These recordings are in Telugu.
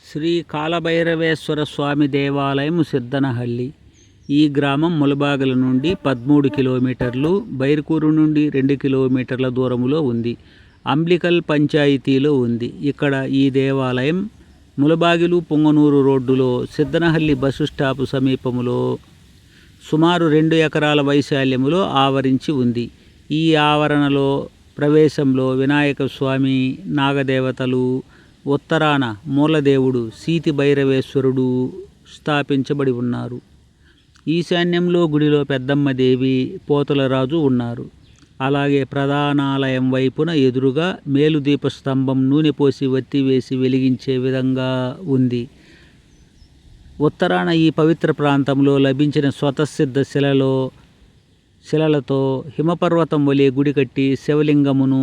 శ్రీ కాలభైరవేశ్వర స్వామి దేవాలయం సిద్దనహల్లి. ఈ గ్రామం ములబాగల నుండి 13 కిలోమీటర్లు, బైర్కూరు నుండి 2 కిలోమీటర్ల దూరంలో ఉంది. అంబ్లికల్ పంచాయతీలో ఉంది. ఇక్కడ ఈ దేవాలయం ములబాగిలు పొంగనూరు రోడ్డులో సిద్దనహల్లి బస్సు స్టాపు సమీపంలో సుమారు 2 ఎకరాల వైశాల్యములో ఆవరించి ఉంది. ఈ ఆవరణలో ప్రవేశంలో వినాయక స్వామి, నాగదేవతలు, ఉత్తరాన మూలదేవుడు సీతి భైరవేశ్వరుడు స్థాపించబడి ఉన్నారు. ఈశాన్యంలో గుడిలో పెద్దమ్మదేవి, పోతులరాజు ఉన్నారు. అలాగే ప్రధానాలయం వైపున ఎదురుగా మేలుదీప స్తంభం నూనె పోసి వత్తి వేసి వెలిగించే విధంగా ఉంది. ఉత్తరాన ఈ పవిత్ర ప్రాంతంలో లభించిన స్వతసిద్ధ శిలలతో హిమపర్వతం వలె గుడి కట్టి శివలింగమును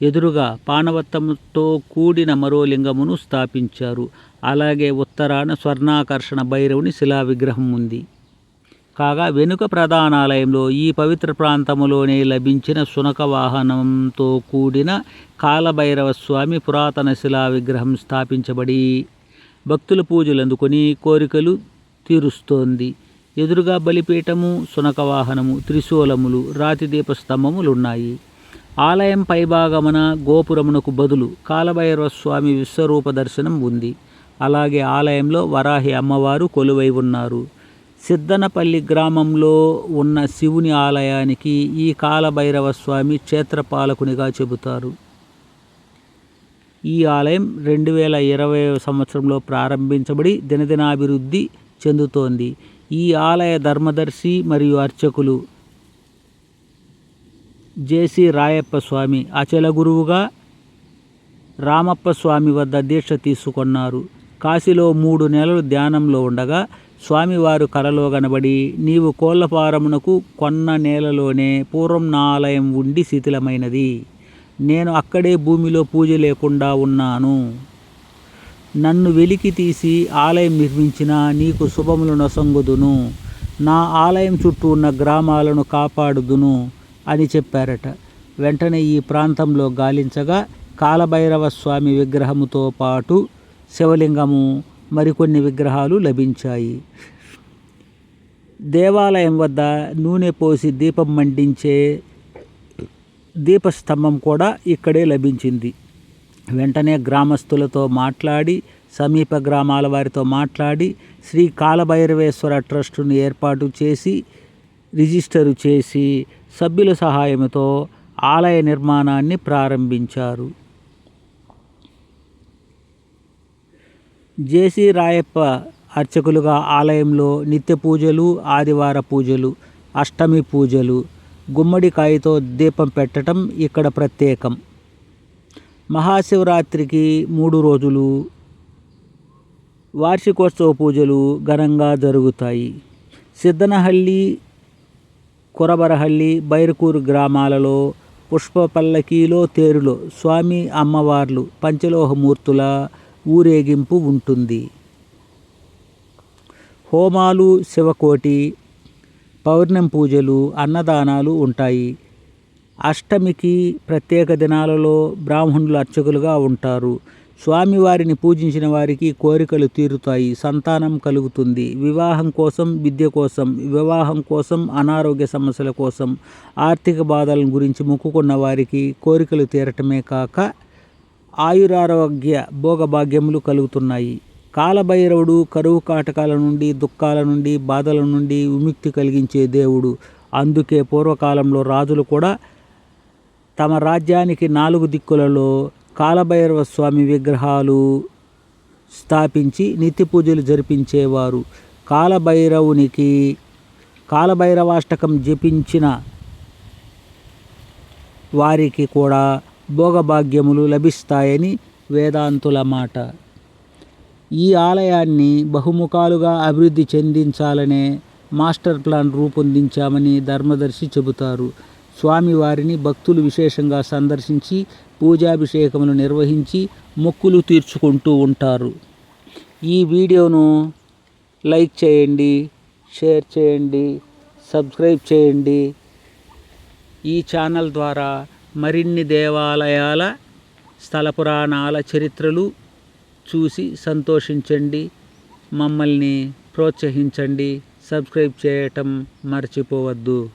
ఎదురుగా పానవత్తంతో కూడిన మరో లింగమును స్థాపించారు. అలాగే ఉత్తరాన స్వర్ణాకర్షణ భైరవుని శిలా విగ్రహం ఉంది. కాగా వెనుక ప్రధానాలయంలో ఈ పవిత్ర ప్రాంతంలోనే లభించిన శునక వాహనంతో కూడిన కాలభైరవ స్వామి పురాతన శిలా విగ్రహం స్థాపించబడి భక్తుల పూజలు అందుకొని కోరికలు తీరుస్తోంది. ఎదురుగా బలిపీఠము, శునక వాహనము, త్రిశూలములు, రాతి దీపస్తంభములు ఉన్నాయి. ఆలయం పైభాగమున గోపురమునకు బదులు కాలభైరవ స్వామి విశ్వరూప దర్శనం ఉంది. అలాగే ఆలయంలో వరాహి అమ్మవారు కొలువై ఉన్నారు. సిద్దనపల్లి గ్రామంలో ఉన్న శివుని ఆలయానికి ఈ కాలభైరవ స్వామి క్షేత్రపాలకునిగా చెబుతారు. ఈ ఆలయం 2020 సంవత్సరంలో ప్రారంభించబడి దినదినాభివృద్ధి చెందుతోంది. ఈ ఆలయ ధర్మదర్శి మరియు అర్చకులు జేసి రాయప్ప స్వామి అచల గురువుగా రామప్ప స్వామి వద్ద దీక్ష తీసుకున్నారు. కాశీలో 3 నెలలు ధ్యానంలో ఉండగా స్వామివారు కలలో కనబడి, నీవు కోళ్లఫారమునకు కొన్న నేలలోనే పూర్వం నా ఆలయం ఉండి శిథిలమైనది. నేను అక్కడే భూమిలో పూజ లేకుండా ఉన్నాను. నన్ను వెలికి తీసి ఆలయం నిర్మించిన నీకు శుభములు నొసంగుదును. నా ఆలయం చుట్టూ ఉన్న గ్రామాలను కాపాడుదును అని చెప్పారట. వెంటనే ఈ ప్రాంతంలో గాలించగా కాలభైరవ స్వామి విగ్రహముతో పాటు శివలింగము, మరికొన్ని విగ్రహాలు లభించాయి. దేవాలయం వద్ద నూనె పోసి దీపం మండించే దీపస్తంభం కూడా ఇక్కడే లభించింది. వెంటనే గ్రామస్తులతో మాట్లాడి, సమీప గ్రామాల వారితో మాట్లాడి శ్రీ కాలభైరవేశ్వర ట్రస్టును ఏర్పాటు చేసి రిజిస్టరు చేసి సభ్యుల సహాయంతో ఆలయ నిర్మాణాన్ని ప్రారంభించారు. జేసి రాయప్ప అర్చకులుగా ఆలయంలో నిత్య పూజలు, ఆదివార పూజలు, అష్టమి పూజలు, గుమ్మడికాయతో దీపం పెట్టడం ఇక్కడ ప్రత్యేకం. మహాశివరాత్రికి 3 రోజులు వార్షికోత్సవ పూజలు ఘనంగా జరుగుతాయి. సిద్దనహల్లి, కురబరహల్లి, బైర్కూరు గ్రామాలలో పుష్ప పల్లకీలో తేరులో స్వామి అమ్మవార్లు పంచలోహమూర్తుల ఊరేగింపు ఉంటుంది. హోమాలు, శివకోటి, పౌర్ణమి పూజలు, అన్నదానాలు ఉంటాయి. అష్టమికి ప్రత్యేక దినాలలో బ్రాహ్మణులు అర్చకులుగా ఉంటారు. స్వామివారిని పూజించిన వారికి కోరికలు తీరుతాయి, సంతానం కలుగుతుంది. వివాహం కోసం, విద్య కోసం, వివాహం కోసం, అనారోగ్య సమస్యల కోసం, ఆర్థిక బాధల గురించి మొక్కుకున్న వారికి కోరికలు తీరటమే కాక ఆయురారోగ్య భోగభాగ్యములు కలుగుతున్నాయి. కాలభైరవుడు కరువు కాటకాల నుండి, దుఃఖాల నుండి, బాధల నుండి విముక్తి కలిగించే దేవుడు. అందుకే పూర్వకాలంలో రాజులు కూడా తమ రాజ్యానికి 4 దిక్కులలో కాలభైరవ స్వామి విగ్రహాలు స్థాపించి నిత్య పూజలు జరిపించేవారు. కాలభైరవాష్టకం జపించిన వారికి కూడా భోగభాగ్యములు లభిస్తాయని వేదాంతుల మాట. ఈ ఆలయాన్ని బహుముఖాలుగా అభివృద్ధి చెందించాలనే మాస్టర్ ప్లాన్ రూపొందించామని ధర్మదర్శి చెబుతారు. స్వామివారిని భక్తులు విశేషంగా సందర్శించి పూజాభిషేకములు నిర్వహించి మొక్కులు తీర్చుకుంటూ ఉంటారు. ఈ వీడియోను లైక్ చేయండి, షేర్ చేయండి, సబ్స్క్రైబ్ చేయండి. ఈ ఛానల్ ద్వారా మరిన్ని దేవాలయాల స్థల పురాణాల చరిత్రలు చూసి సంతోషించండి, మమ్మల్ని ప్రోత్సహించండి. సబ్స్క్రైబ్ చేయటం మర్చిపోవద్దు.